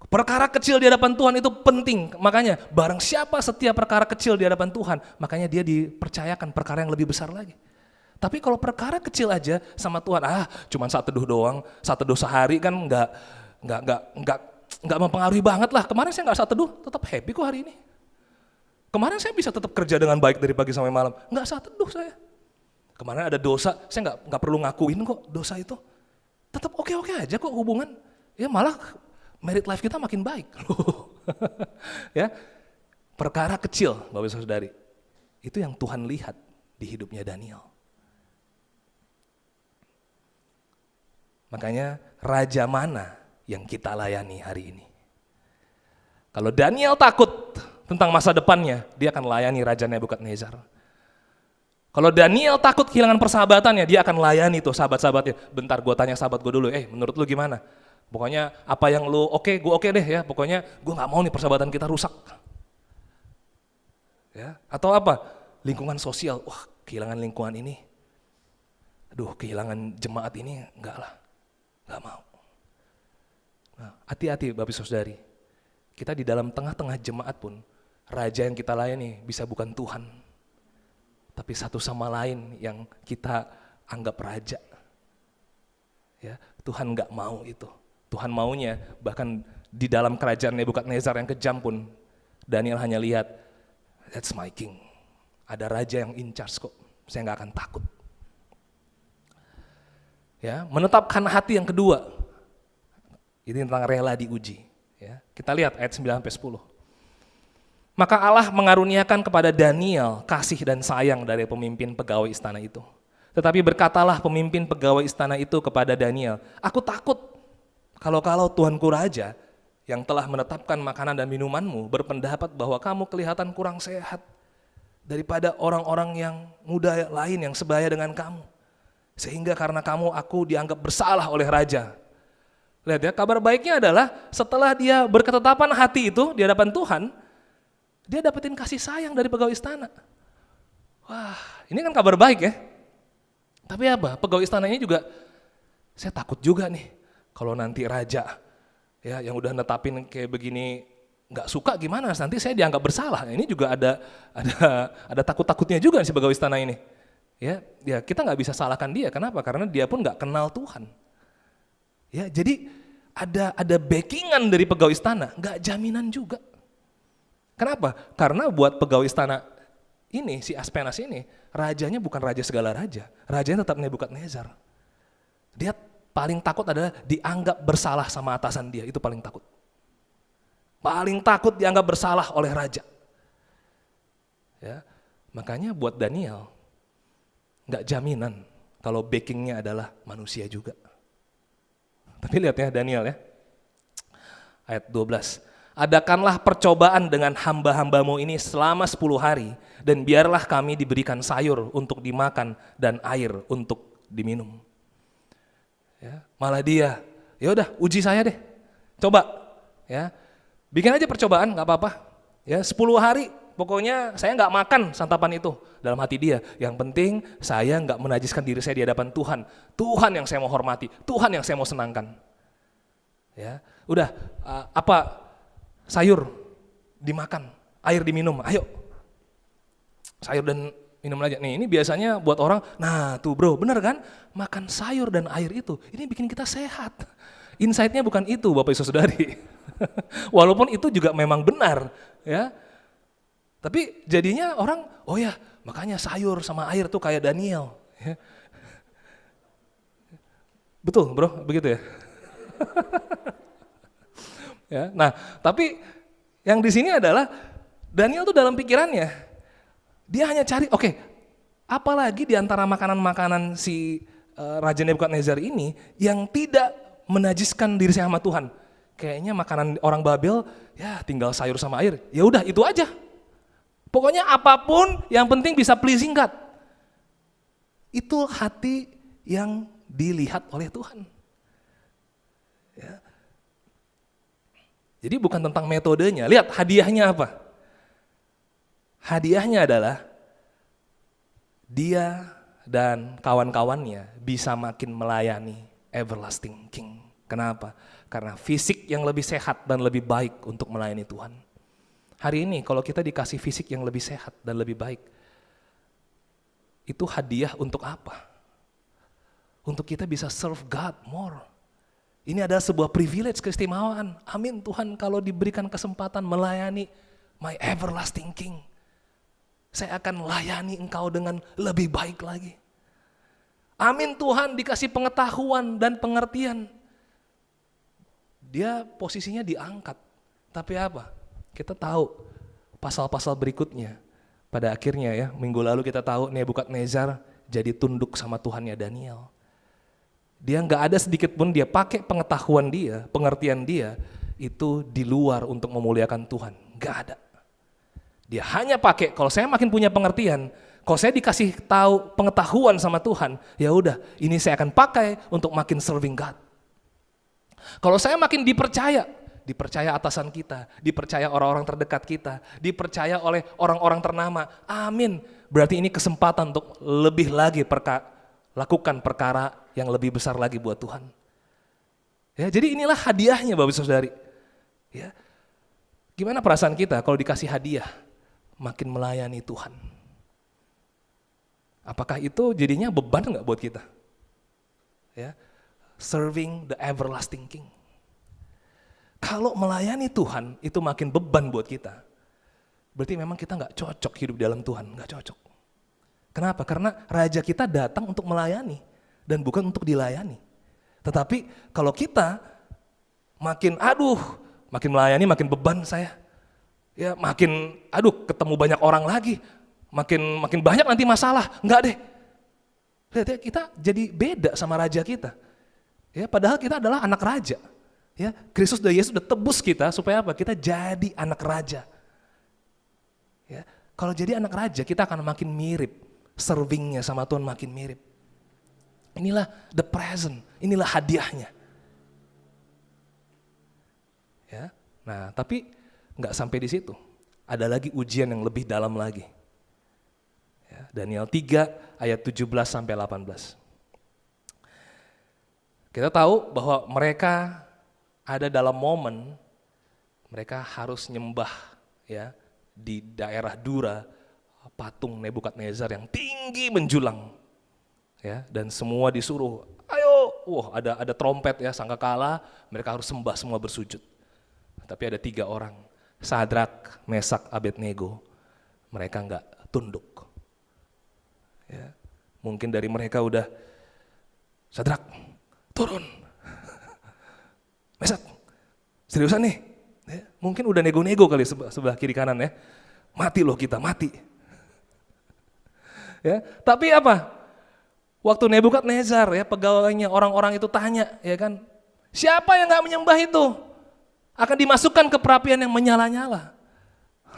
Perkara kecil di hadapan Tuhan itu penting, makanya barang siapa setiap perkara kecil di hadapan Tuhan, makanya dia dipercayakan perkara yang lebih besar lagi. Tapi kalau perkara kecil aja sama Tuhan, cuma saat teduh doang, saat teduh sehari kan nggak mempengaruhi banget lah. Kemarin saya nggak saat teduh, tetap happy kok hari ini. Kemarin saya bisa tetap kerja dengan baik dari pagi sampai malam, nggak saat teduh saya. Kemarin ada dosa, saya nggak perlu ngakuin kok dosa itu, tetap oke-oke aja kok hubungan. Ya malah married life kita makin baik. Ya, perkara kecil, Bapak Ibu Saudari, itu yang Tuhan lihat di hidupnya Daniel. Makanya raja mana yang kita layani hari ini? Kalau Daniel takut tentang masa depannya, dia akan layani Raja Nebukadnezar. Kalau Daniel takut kehilangan persahabatannya, dia akan layani tuh sahabat-sahabatnya. Bentar, gue tanya sahabat gue dulu, menurut lu gimana? Pokoknya apa yang lu oke, gue oke deh ya. Pokoknya gue nggak mau nih persahabatan kita rusak. Ya, atau apa? Lingkungan sosial. Wah, kehilangan lingkungan ini. Aduh, kehilangan jemaat ini enggak lah. Gak mau. Nah, hati-hati Bapak Saudari, kita di dalam tengah-tengah jemaat pun, raja yang kita layani bisa bukan Tuhan, tapi satu sama lain yang kita anggap raja. Ya, Tuhan gak mau itu. Tuhan maunya bahkan di dalam kerajaan Nebukadnezar yang kejam pun, Daniel hanya lihat, that's my king. Ada raja yang in charge kok, saya gak akan takut. Ya, menetapkan hati yang kedua, ini tentang rela diuji. Ya, kita lihat ayat 9-10. Maka Allah mengaruniakan kepada Daniel kasih dan sayang dari pemimpin pegawai istana itu. Tetapi berkatalah pemimpin pegawai istana itu kepada Daniel, aku takut kalau Tuanku Raja yang telah menetapkan makanan dan minumanmu berpendapat bahwa kamu kelihatan kurang sehat daripada orang-orang yang muda lain yang sebaya dengan kamu. Sehingga karena kamu aku dianggap bersalah oleh Raja. Lihat ya, kabar baiknya adalah setelah dia berketetapan hati itu di hadapan Tuhan, dia dapetin kasih sayang dari pegawai istana. Wah, ini kan kabar baik ya. Tapi apa, pegawai istananya juga, saya takut juga nih kalau nanti raja ya yang udah netapin kayak begini nggak suka gimana, nanti saya dianggap bersalah. Ini juga ada takut-takutnya juga si pegawai istana ini. Ya kita nggak bisa salahkan dia. Kenapa? Karena dia pun nggak kenal Tuhan. Ya, jadi ada backingan dari pegawai istana, nggak jaminan juga. Kenapa? Karena buat pegawai istana ini, si Aspenas ini, rajanya bukan raja segala raja. Rajanya tetap Nebukadnezar. Dia paling takut adalah dianggap bersalah sama atasan dia, itu paling takut. Paling takut dianggap bersalah oleh raja. Ya, makanya buat Daniel, nggak jaminan kalau backingnya adalah manusia juga. Tapi lihat ya Daniel ya, ayat 12. Adakanlah percobaan dengan hamba-hambamu ini selama 10 hari, dan biarlah kami diberikan sayur untuk dimakan dan air untuk diminum. Ya, malah dia, ya udah uji saya deh, coba, ya, bikin aja percobaan, nggak apa-apa. Ya 10 hari, pokoknya saya nggak makan santapan itu. Dalam hati dia, yang penting saya nggak menajiskan diri saya di hadapan Tuhan. Tuhan yang saya mau hormati, Tuhan yang saya mau senangkan. Ya, udah apa? Sayur dimakan, air diminum, ayo. Sayur dan minum aja. Nih ini biasanya buat orang, nah tuh bro bener kan, makan sayur dan air itu, ini bikin kita sehat. Insight-nya bukan itu Bapak Ibu Saudari. Walaupun itu juga memang benar, ya. Tapi jadinya orang, oh ya makanya sayur sama air tuh kayak Daniel. Ya. Betul bro, begitu ya. Ya, nah, tapi yang di sini adalah Daniel tuh dalam pikirannya dia hanya cari, oke, apalagi di antara makanan-makanan si Raja Nebukadnezar ini yang tidak menajiskan diri saya sama Tuhan. Kayaknya makanan orang Babel ya tinggal sayur sama air. Ya udah itu aja. Pokoknya apapun yang penting bisa pleasing God. Itu hati yang dilihat oleh Tuhan. Ya. Jadi bukan tentang metodenya, lihat hadiahnya apa? Hadiahnya adalah dia dan kawan-kawannya bisa makin melayani everlasting King. Kenapa? Karena fisik yang lebih sehat dan lebih baik untuk melayani Tuhan. Hari ini kalau kita dikasih fisik yang lebih sehat dan lebih baik, itu hadiah untuk apa? Untuk kita bisa serve God more. Ini adalah sebuah privilege, keistimewaan. Amin Tuhan kalau diberikan kesempatan melayani my everlasting King. Saya akan layani engkau dengan lebih baik lagi. Amin Tuhan dikasih pengetahuan dan pengertian. Dia posisinya diangkat. Tapi apa? Kita tahu pasal-pasal berikutnya. Pada akhirnya ya, minggu lalu kita tahu Nebukadnezar jadi tunduk sama Tuhannya Daniel. Dia nggak ada sedikit pun dia pakai pengetahuan dia, pengertian dia itu di luar untuk memuliakan Tuhan. Nggak ada. Dia hanya pakai, kalau saya makin punya pengertian, kalau saya dikasih tahu pengetahuan sama Tuhan, ya udah, ini saya akan pakai untuk makin serving God. Kalau saya makin dipercaya atasan kita, dipercaya orang-orang terdekat kita, dipercaya oleh orang-orang ternama. Amin. Berarti ini kesempatan untuk lebih lagi lakukan perkara yang lebih besar lagi buat Tuhan. Ya, jadi inilah hadiahnya Bapak Saudari. Ya. Gimana perasaan kita kalau dikasih hadiah makin melayani Tuhan? Apakah itu jadinya beban nggak buat kita? Ya. Serving the everlasting King. Kalau melayani Tuhan itu makin beban buat kita, berarti memang kita nggak cocok hidup dalam Tuhan, nggak cocok. Kenapa? Karena Raja kita datang untuk melayani dan bukan untuk dilayani. Tetapi kalau kita makin melayani makin beban saya, ya makin ketemu banyak orang lagi, makin banyak nanti masalah, enggak deh. Lihat ya, kita jadi beda sama Raja kita. Ya, padahal kita adalah anak Raja. Ya, Kristus dan Yesus udah tebus kita supaya apa? Kita jadi anak Raja. Ya, kalau jadi anak Raja kita akan makin mirip, servingnya sama Tuhan makin mirip. Inilah the present, inilah hadiahnya. Ya, nah tapi nggak sampai di situ. Ada lagi ujian yang lebih dalam lagi. Ya, Daniel 3 ayat 17 sampai 18. Kita tahu bahwa mereka ada dalam momen mereka harus nyembah ya di daerah Dura patung Nebukadnezar yang tinggi menjulang. Ya, dan semua disuruh, ayo, ada trompet ya, sangkakala, mereka harus sembah, semua bersujud. Tapi ada 3 orang, Sadrak, Mesak, Abednego, mereka enggak tunduk. Ya, mungkin dari mereka udah, Sadrak, turun. Mesak, seriusan nih? Ya, mungkin udah nego-nego kali sebelah kiri kanan ya, mati loh kita, mati. Ya, tapi apa? Waktu Nebukadnezar ya pegawainya orang-orang itu tanya ya kan, siapa yang nggak menyembah itu akan dimasukkan ke perapian yang menyala-nyala.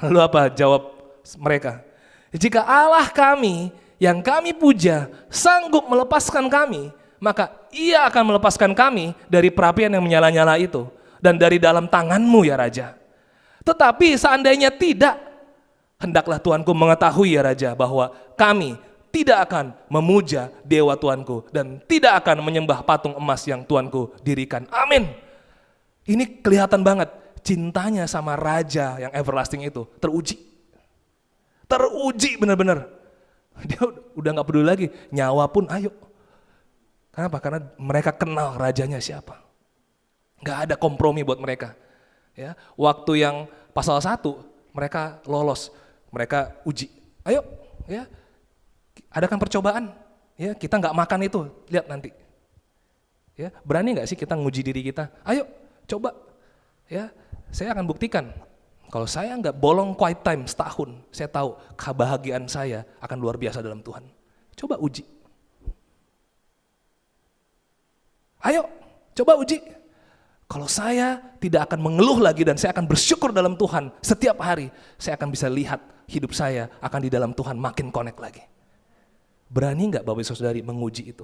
Lalu apa jawab mereka? Jika Allah kami yang kami puja sanggup melepaskan kami, maka Ia akan melepaskan kami dari perapian yang menyala-nyala itu dan dari dalam tanganmu ya Raja. Tetapi seandainya tidak, hendaklah Tuanku mengetahui ya Raja bahwa kami tidak akan memuja dewa Tuanku dan tidak akan menyembah patung emas yang Tuanku dirikan. Amin. Ini kelihatan banget cintanya sama Raja yang everlasting itu teruji. Teruji benar-benar. Dia udah gak peduli lagi, nyawa pun ayo. Kenapa? Karena mereka kenal Rajanya siapa. Gak ada kompromi buat mereka. Ya, waktu yang pasal 1 mereka lolos, mereka uji. Ayo, ya. Adakan percobaan, ya kita nggak makan itu, lihat nanti. Ya, berani nggak sih kita nguji diri kita? Ayo, coba. Ya, saya akan buktikan. Kalau saya nggak bolong quiet time setahun, saya tahu kebahagiaan saya akan luar biasa dalam Tuhan. Coba uji. Ayo, coba uji. Kalau saya tidak akan mengeluh lagi dan saya akan bersyukur dalam Tuhan setiap hari, saya akan bisa lihat hidup saya akan di dalam Tuhan makin connect lagi. Berani nggak Bapak Saudari menguji itu?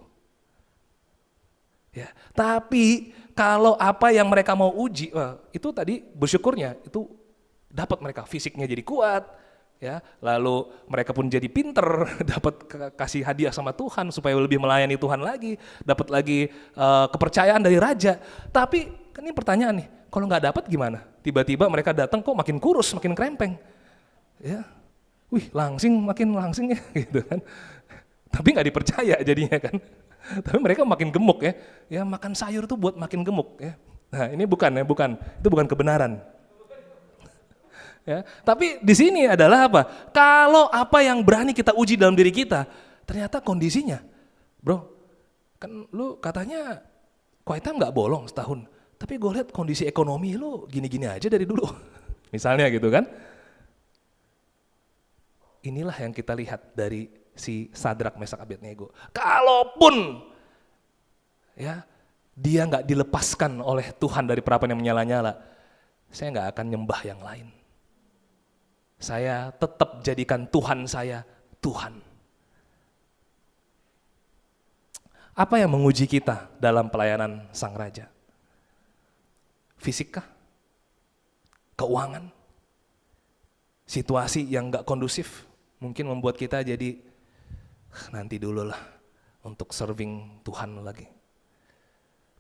Ya, tapi kalau apa yang mereka mau uji, itu tadi bersyukurnya itu dapat mereka fisiknya jadi kuat, ya, lalu mereka pun jadi pinter, dapat kasih hadiah sama Tuhan supaya lebih melayani Tuhan lagi, dapat lagi kepercayaan dari Raja. Tapi kan ini pertanyaan nih, kalau nggak dapat gimana? Tiba-tiba mereka datang kok makin kurus, makin krempeng, ya, makin langsing ya, gitu kan. Tapi nggak dipercaya jadinya kan. Tapi mereka makin gemuk ya. Ya makan sayur tuh buat makin gemuk ya. Nah ini bukan, itu bukan kebenaran. Ya, tapi di sini adalah apa? Kalau apa yang berani kita uji dalam diri kita, ternyata kondisinya, bro, kan lu katanya quiet time nggak bolong setahun. Tapi gue lihat kondisi ekonomi lu gini-gini aja dari dulu. Misalnya gitu kan. Inilah yang kita lihat dari si Sadrak, Mesak, Abednego. Kalaupun ya dia nggak dilepaskan oleh Tuhan dari perapian yang menyala-nyala, saya nggak akan nyembah yang lain. Saya tetap jadikan Tuhan saya Tuhan. Apa yang menguji kita dalam pelayanan Sang Raja? Fisik kah? Keuangan? Situasi yang nggak kondusif mungkin membuat kita jadi nanti dulu lah untuk serving Tuhan lagi.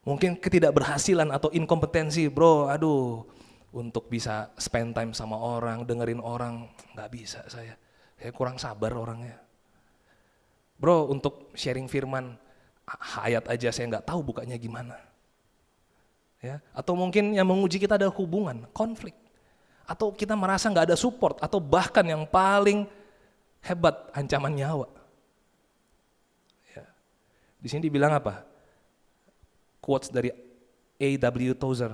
Mungkin ketidakberhasilan atau inkompetensi, bro, aduh, untuk bisa spend time sama orang, dengerin orang, nggak bisa saya kurang sabar orangnya. Bro, untuk sharing firman, ayat aja saya nggak tahu bukanya gimana. Ya, atau mungkin yang menguji kita adalah hubungan, konflik. Atau kita merasa nggak ada support, atau bahkan yang paling hebat, ancaman nyawa. Ya. Di sini dibilang apa? Quotes dari A.W. Tozer.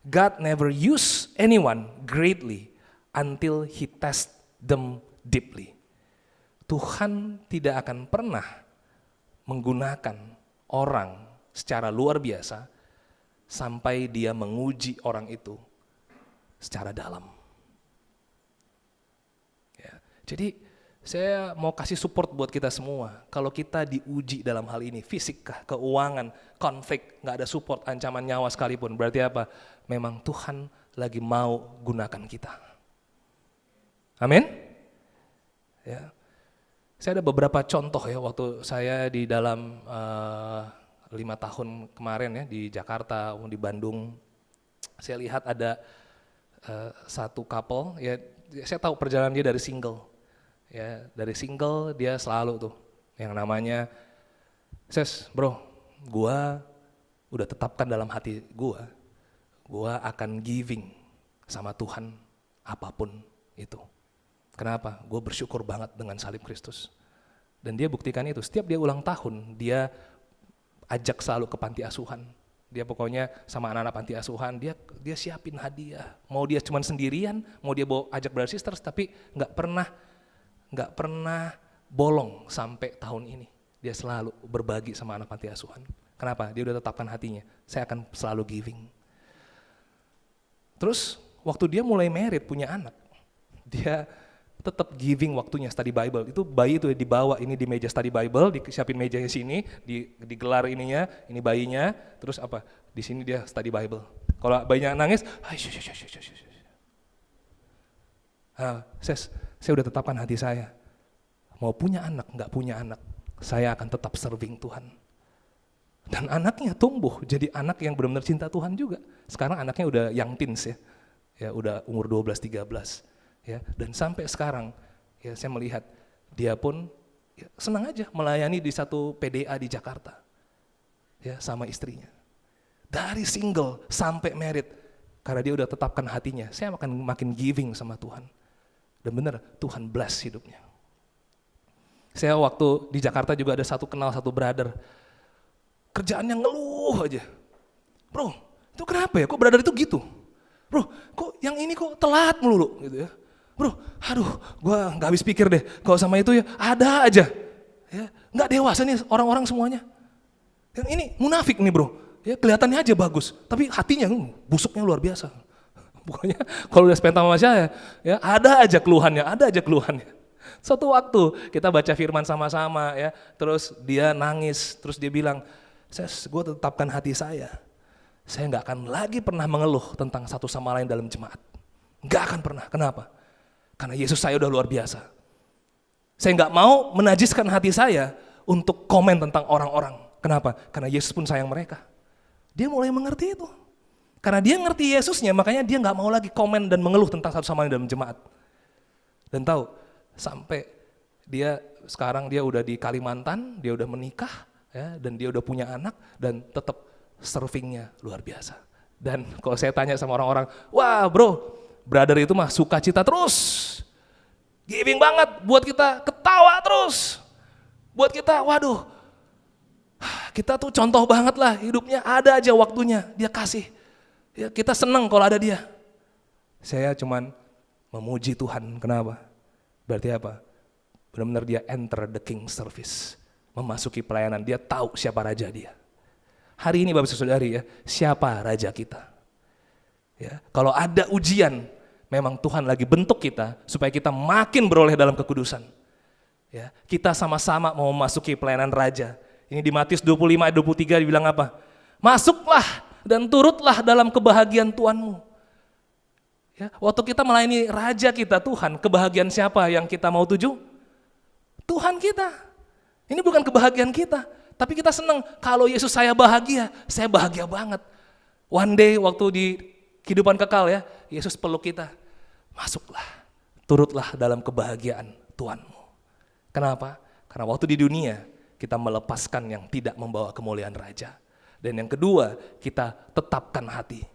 God never use anyone greatly until he test them deeply. Tuhan tidak akan pernah menggunakan orang secara luar biasa sampai dia menguji orang itu secara dalam. Ya, jadi saya mau kasih support buat kita semua. Kalau kita diuji dalam hal ini, fisik kah, keuangan, konflik, nggak ada support, ancaman nyawa sekalipun, berarti apa? Memang Tuhan lagi mau gunakan kita. Amin? Ya. Saya ada beberapa contoh ya waktu saya di dalam 5 tahun kemarin ya di Jakarta, di Bandung. Saya lihat ada satu couple, ya saya tahu perjalanan dia dari single. Ya, dari single dia selalu tuh yang namanya, bro, gua udah tetapkan dalam hati gua akan giving sama Tuhan apapun itu. Kenapa? Gua bersyukur banget dengan salib Kristus. Dan dia buktikan itu, setiap dia ulang tahun, dia ajak selalu ke panti asuhan. Dia pokoknya sama anak-anak panti asuhan, dia siapin hadiah. Mau dia cuman sendirian, mau dia bawa ajak brother sisters, tapi nggak pernah bolong sampai tahun ini. Dia selalu berbagi sama anak panti asuhan. Kenapa? Dia udah tetapkan hatinya, saya akan selalu giving. Terus waktu dia mulai married, punya anak, dia tetap giving waktunya study Bible. Itu bayi itu dibawa ini di meja study Bible, disiapin mejanya sini, digelar ininya, ini bayinya, terus apa? Di sini dia study Bible. Kalau bayinya nangis, saya udah tetapkan hati saya, mau punya anak, nggak punya anak, saya akan tetap serving Tuhan. Dan anaknya tumbuh jadi anak yang benar-benar cinta Tuhan juga. Sekarang anaknya udah young teens ya udah umur 12-13 ya. Dan sampai sekarang ya saya melihat dia pun ya, senang aja melayani di satu PDA di Jakarta ya sama istrinya. Dari single sampai married, karena dia udah tetapkan hatinya, saya akan makin giving sama Tuhan. Dan benar, Tuhan bless hidupnya. Saya waktu di Jakarta juga ada kenal satu brother, kerjaannya ngeluh aja. Bro, itu kenapa ya, kok brother itu gitu? Bro, kok yang ini kok telat melulu gitu ya. Bro, aduh, gua nggak habis pikir deh, kalau sama itu ya ada aja. Ya, nggak dewasa nih orang-orang semuanya. Yang ini munafik nih bro, ya kelihatannya aja bagus, tapi hatinya busuknya luar biasa. Pokoknya kalau udah spend sama saya, ya ada aja keluhannya. Suatu waktu kita baca firman sama-sama ya, terus dia nangis, terus dia bilang, gue tetapkan hati saya nggak akan lagi pernah mengeluh tentang satu sama lain dalam jemaat. Nggak akan pernah, kenapa? Karena Yesus saya udah luar biasa. Saya nggak mau menajiskan hati saya untuk komen tentang orang-orang. Kenapa? Karena Yesus pun sayang mereka. Dia mulai mengerti itu. Karena dia ngerti Yesusnya, makanya dia nggak mau lagi komen dan mengeluh tentang satu sama lain dalam jemaat. Dan tahu, sampai sekarang dia udah di Kalimantan, dia udah menikah, ya, dan dia udah punya anak, dan tetap servingnya luar biasa. Dan kalau saya tanya sama orang-orang, wah bro, brother itu mah sukacita terus, giving banget, buat kita ketawa terus, buat kita, waduh, kita tuh contoh banget lah, hidupnya ada aja waktunya, dia kasih. Ya, kita senang kalau ada dia. Saya cuman memuji Tuhan, kenapa? Berarti apa? Benar-benar dia enter the king service, memasuki pelayanan, dia tahu siapa raja dia. Hari ini Bapak Saudari ya, siapa raja kita? Ya, kalau ada ujian, memang Tuhan lagi bentuk kita supaya kita makin beroleh dalam kekudusan. Ya, kita sama-sama mau memasuki pelayanan raja. Ini di Matius 25 ayat 23 dibilang apa? Masuklah dan turutlah dalam kebahagiaan Tuhanmu. Ya, waktu kita melayani raja kita Tuhan, kebahagiaan siapa yang kita mau tuju? Tuhan kita. Ini bukan kebahagiaan kita, Tapi kita senang, kalau Yesus saya bahagia banget. One day waktu di kehidupan kekal ya, Yesus peluk kita, masuklah, turutlah dalam kebahagiaan Tuhanmu. Kenapa? Karena waktu di dunia kita melepaskan yang tidak membawa kemuliaan Raja. Dan yang kedua, kita tetapkan hati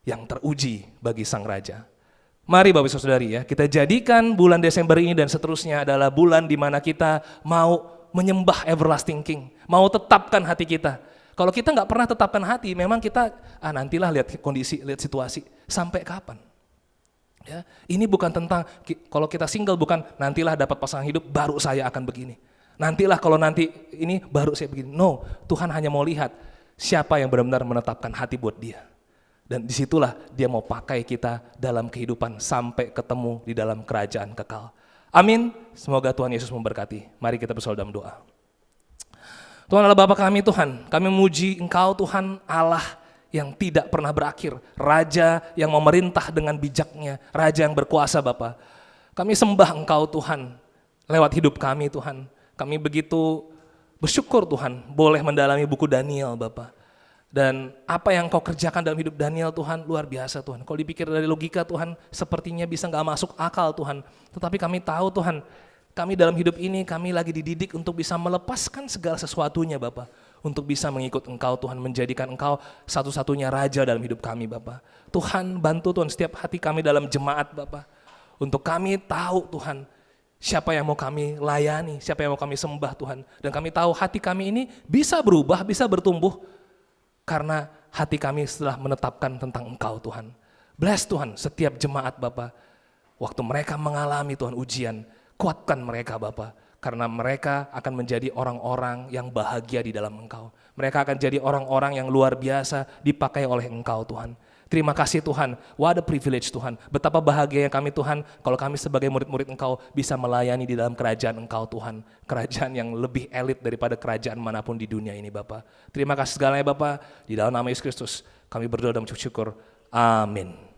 yang teruji bagi Sang Raja. Mari Bapak Ibu Saudari ya, kita jadikan bulan Desember ini dan seterusnya adalah bulan di mana kita mau menyembah everlasting King, mau tetapkan hati kita. Kalau kita nggak pernah tetapkan hati, memang kita nantilah lihat kondisi, lihat situasi, sampai kapan? Ya, ini bukan tentang kalau kita single bukan nantilah dapat pasangan hidup baru saya akan begini. Nantilah kalau nanti ini baru saya begini. No, Tuhan hanya mau lihat siapa yang benar-benar menetapkan hati buat dia. Dan disitulah dia mau pakai kita dalam kehidupan sampai ketemu di dalam kerajaan kekal. Amin. Semoga Tuhan Yesus memberkati. Mari kita bersoal dalam doa. Tuhan Allah Bapa kami Tuhan, kami memuji Engkau Tuhan Allah yang tidak pernah berakhir, Raja yang memerintah dengan bijaknya, Raja yang berkuasa Bapa. Kami sembah Engkau Tuhan lewat hidup kami Tuhan. Kami begitu bersyukur Tuhan boleh mendalami buku Daniel Bapa. Dan apa yang Kau kerjakan dalam hidup Daniel Tuhan luar biasa Tuhan. Kalau dipikir dari logika Tuhan sepertinya bisa gak masuk akal Tuhan. Tetapi kami tahu Tuhan, kami dalam hidup ini kami lagi dididik untuk bisa melepaskan segala sesuatunya Bapa. Untuk bisa mengikut Engkau Tuhan, menjadikan Engkau satu-satunya Raja dalam hidup kami Bapa. Tuhan bantu Tuhan setiap hati kami dalam jemaat Bapa. Untuk kami tahu Tuhan siapa yang mau kami layani, siapa yang mau kami sembah Tuhan. Dan kami tahu hati kami ini bisa berubah, bisa bertumbuh. Karena hati kami setelah menetapkan tentang Engkau Tuhan. Bless Tuhan setiap jemaat Bapa. Waktu mereka mengalami Tuhan ujian, kuatkan mereka Bapa. Karena mereka akan menjadi orang-orang yang bahagia di dalam Engkau. Mereka akan jadi orang-orang yang luar biasa dipakai oleh Engkau Tuhan. Terima kasih Tuhan, what a privilege Tuhan. Betapa bahagianya kami Tuhan kalau kami sebagai murid-murid Engkau bisa melayani di dalam kerajaan Engkau Tuhan. Kerajaan yang lebih elit daripada kerajaan manapun di dunia ini Bapa. Terima kasih segalanya Bapa, di dalam nama Yesus Kristus kami berdoa dan bersyukur. Amin.